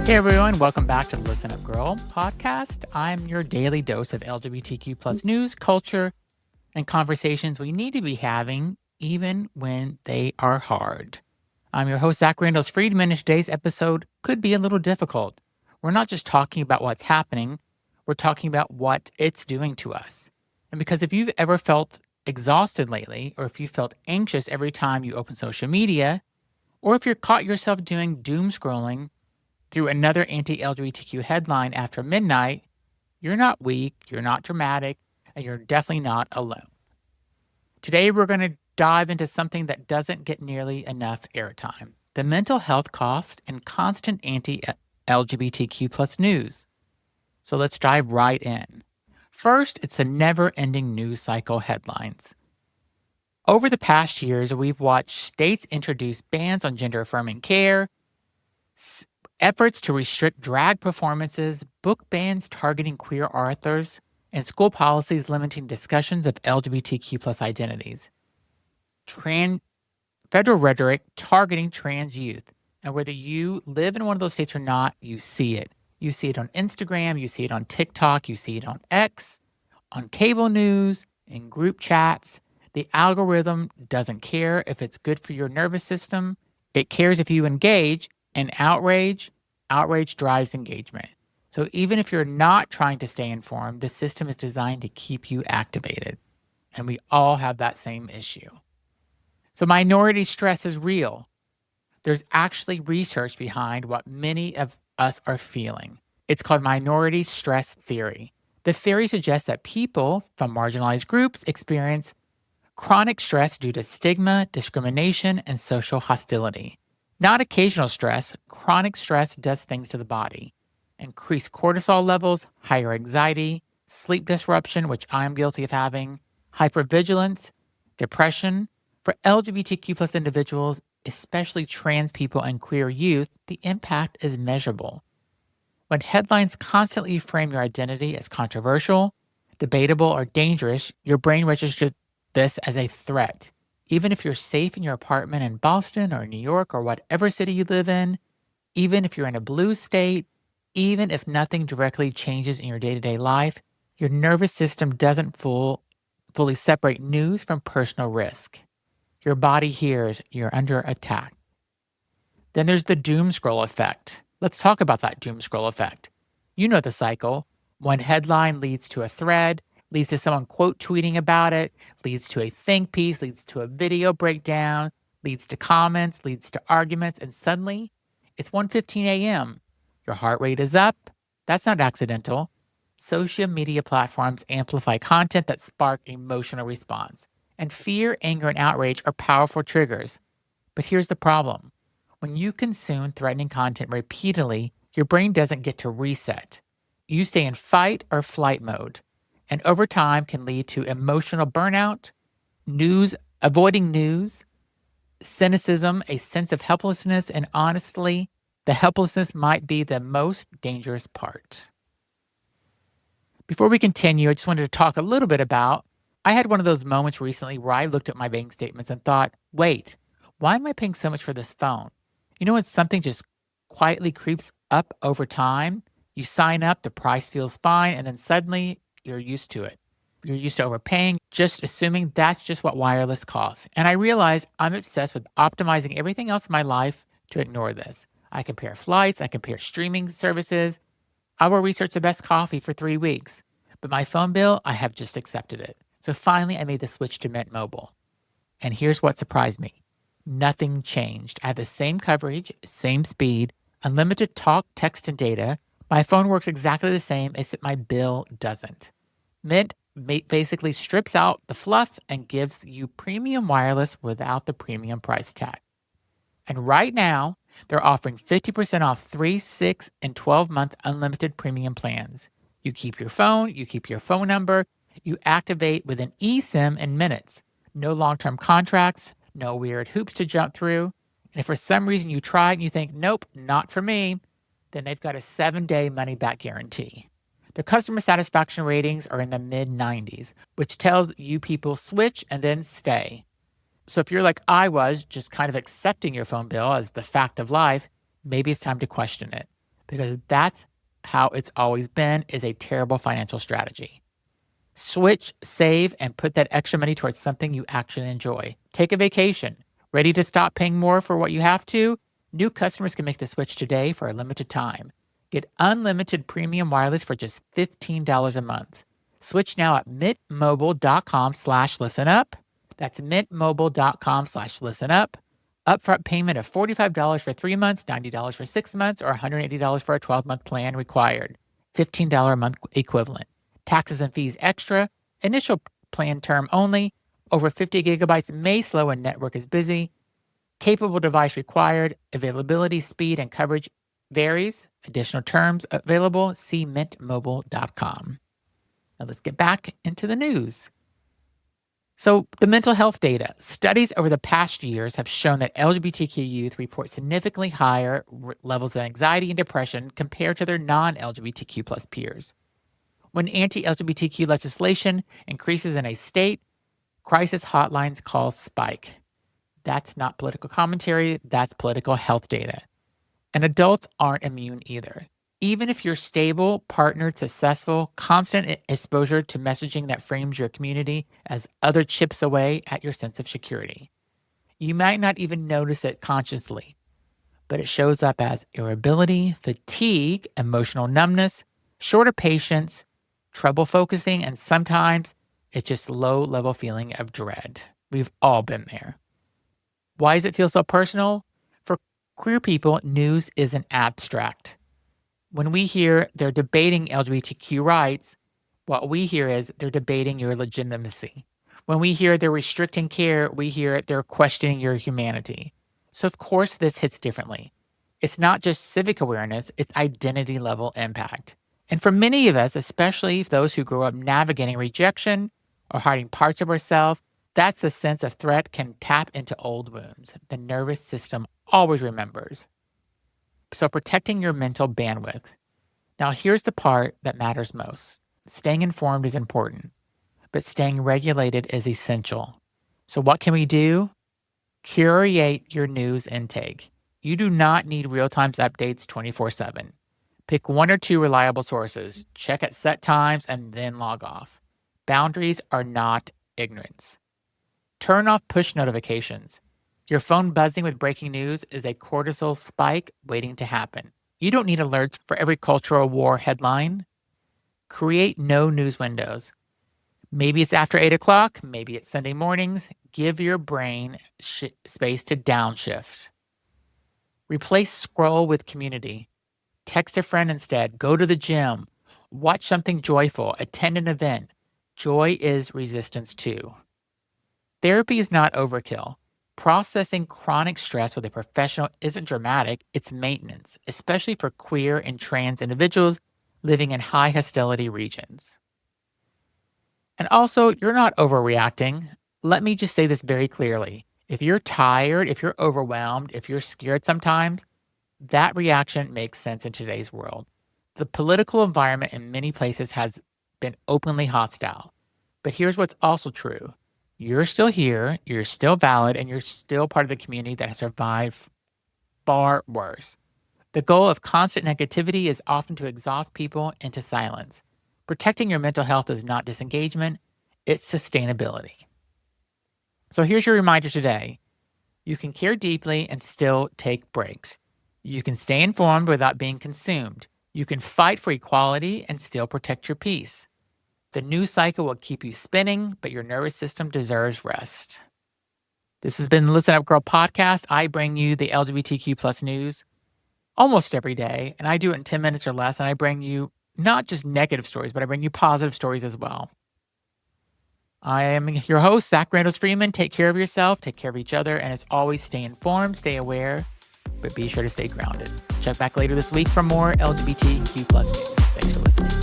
Hey everyone, welcome back to the Listen Up Girl podcast. I'm your daily dose of LGBTQ plus news, culture, and conversations we need to be having even when they are hard. I'm your host, Zach Randles-Friedman, and today's episode could be a little difficult. We're not just talking about what's happening, we're talking about what it's doing to us. And because if you've ever felt exhausted lately, or if you felt anxious every time you open social media, or if you're caught yourself doing doom scrolling through another anti-LGBTQ headline after midnight, you're not weak, you're not dramatic, and you're definitely not alone. Today, we're going to dive into something that doesn't get nearly enough airtime: the mental health cost and constant anti-LGBTQ plus news. So let's dive right in. First, it's the never-ending news cycle headlines. Over the past years, we've watched states introduce bans on gender-affirming care, efforts to restrict drag performances, book bans targeting queer authors, and school policies limiting discussions of LGBTQ plus identities. Federal rhetoric targeting trans youth. And whether you live in one of those states or not, you see it. You see it on Instagram, you see it on TikTok, you see it on X, on cable news, in group chats. The algorithm doesn't care if it's good for your nervous system. It cares if you engage, and outrage drives engagement. So even if you're not trying to stay informed, the system is designed to keep you activated. And we all have that same issue. So minority stress is real. There's actually research behind what many of us are feeling. It's called minority stress theory. The theory suggests that people from marginalized groups experience chronic stress due to stigma, discrimination, and social hostility. Not occasional stress, chronic stress does things to the body. Increased cortisol levels, higher anxiety, sleep disruption, which I'm guilty of having, hypervigilance, depression. For LGBTQ plus individuals, especially trans people and queer youth, the impact is measurable. When headlines constantly frame your identity as controversial, debatable, or dangerous, your brain registers this as a threat. Even if you're safe in your apartment in Boston or New York or whatever city you live in, even if you're in a blue state, even if nothing directly changes in your day-to-day life, your nervous system doesn't fully separate news from personal risk. Your body hears you're under attack. Then there's the doom scroll effect. Let's talk about that doom scroll effect. You know the cycle. One headline leads to a thread, leads to someone quote tweeting about it, leads to a think piece, leads to a video breakdown, leads to comments, leads to arguments, and suddenly it's 1:15 a.m. Your heart rate is up. That's not accidental. Social media platforms amplify content that spark emotional response. And fear, anger, and outrage are powerful triggers. But here's the problem. When you consume threatening content repeatedly, your brain doesn't get to reset. You stay in fight or flight mode. And over time can lead to emotional burnout, avoiding news, cynicism, a sense of helplessness, and honestly, the helplessness might be the most dangerous part. Before we continue, I just wanted to talk a little bit about, I had one of those moments recently where I looked at my bank statements and thought, wait, why am I paying so much for this phone? You know when something just quietly creeps up over time? You sign up, the price feels fine, and then suddenly you're used to it. You're used to overpaying, just assuming that's just what wireless costs. And I realize I'm obsessed with optimizing everything else in my life to ignore this. I compare flights, I compare streaming services. I will research the best coffee for 3 weeks. But my phone bill, I have just accepted it. So finally, I made the switch to Mint Mobile. And here's what surprised me. Nothing changed. I have the same coverage, same speed, unlimited talk, text, and data. My phone works exactly the same, except my bill doesn't. Mint basically strips out the fluff and gives you premium wireless without the premium price tag. And right now, they're offering 50% off 3, 6, and 12-month unlimited premium plans. You keep your phone, you keep your phone number, you activate with an eSIM in minutes. No long-term contracts, no weird hoops to jump through. And if for some reason you try and you think, nope, not for me, then they've got a 7-day money-back guarantee. Their customer satisfaction ratings are in the mid-90s, which tells you people switch and then stay. So if you're like I was, just kind of accepting your phone bill as the fact of life, maybe it's time to question it. because that's how it's always been, is a terrible financial strategy. Switch, save, and put that extra money towards something you actually enjoy. Take a vacation. Ready to stop paying more for what you have to? New customers can make the switch today for a limited time. Get unlimited premium wireless for just $15 a month. Switch now at mintmobile.com/listenup. That's mintmobile.com/listenup. Upfront payment of $45 for 3 months, $90 for 6 months, or $180 for a 12-month plan required. $15 a month equivalent. Taxes and fees extra. Initial plan term only. Over 50 gigabytes may slow when network is busy. Capable device required. Availability, speed, and coverage varies. Additional terms available. See mintmobile.com. Now let's get back into the news. So the mental health data. Studies over the past years have shown that LGBTQ youth report significantly higher levels of anxiety and depression compared to their non-LGBTQ plus peers. When anti-LGBTQ legislation increases in a state, crisis hotlines calls spike. That's not political commentary, that's political health data. And adults aren't immune either. Even if you're stable, partnered, successful, constant exposure to messaging that frames your community as other chips away at your sense of security. You might not even notice it consciously, but it shows up as irritability, fatigue, emotional numbness, shorter patience, trouble focusing, and sometimes it's just low-level feeling of dread. We've all been there. Why does it feel so personal? For queer people, news isn't abstract. When we hear they're debating LGBTQ rights, what we hear is they're debating your legitimacy. When we hear they're restricting care, we hear they're questioning your humanity. So of course this hits differently. It's not just civic awareness, it's identity level impact. And for many of us, especially those who grew up navigating rejection or hiding parts of ourselves, that's the sense of threat can tap into old wounds. The nervous system always remembers. So protecting your mental bandwidth. Now here's the part that matters most. Staying informed is important, but staying regulated is essential. So what can we do? Curate your news intake. You do not need real-time updates 24/7. Pick 1 or 2 reliable sources. Check at set times and then log off. Boundaries are not ignorance. Turn off push notifications. Your phone buzzing with breaking news is a cortisol spike waiting to happen. You don't need alerts for every cultural war headline. Create no news windows. Maybe it's after 8 o'clock, maybe it's Sunday mornings. Give your brain space to downshift. Replace scroll with community. Text a friend instead. Go to the gym. Watch something joyful. Attend an event. Joy is resistance too. Therapy is not overkill. Processing chronic stress with a professional isn't dramatic, it's maintenance, especially for queer and trans individuals living in high hostility regions. And also, you're not overreacting. Let me just say this very clearly. If you're tired, if you're overwhelmed, if you're scared sometimes, that reaction makes sense in today's world. The political environment in many places has been openly hostile. But here's what's also true. You're still here, you're still valid, and you're still part of the community that has survived far worse. The goal of constant negativity is often to exhaust people into silence. Protecting your mental health is not disengagement, it's sustainability. So here's your reminder today. You can care deeply and still take breaks. You can stay informed without being consumed. You can fight for equality and still protect your peace. The news cycle will keep you spinning, but your nervous system deserves rest. This has been the Listen Up Girl podcast. I bring you the LGBTQ plus news almost every day, and I do it in 10 minutes or less, and I bring you not just negative stories, but I bring you positive stories as well. I am your host, Zach Randles-Friedman. Take care of yourself, take care of each other, and as always, stay informed, stay aware, but be sure to stay grounded. Check back later this week for more LGBTQ plus news. Thanks for listening.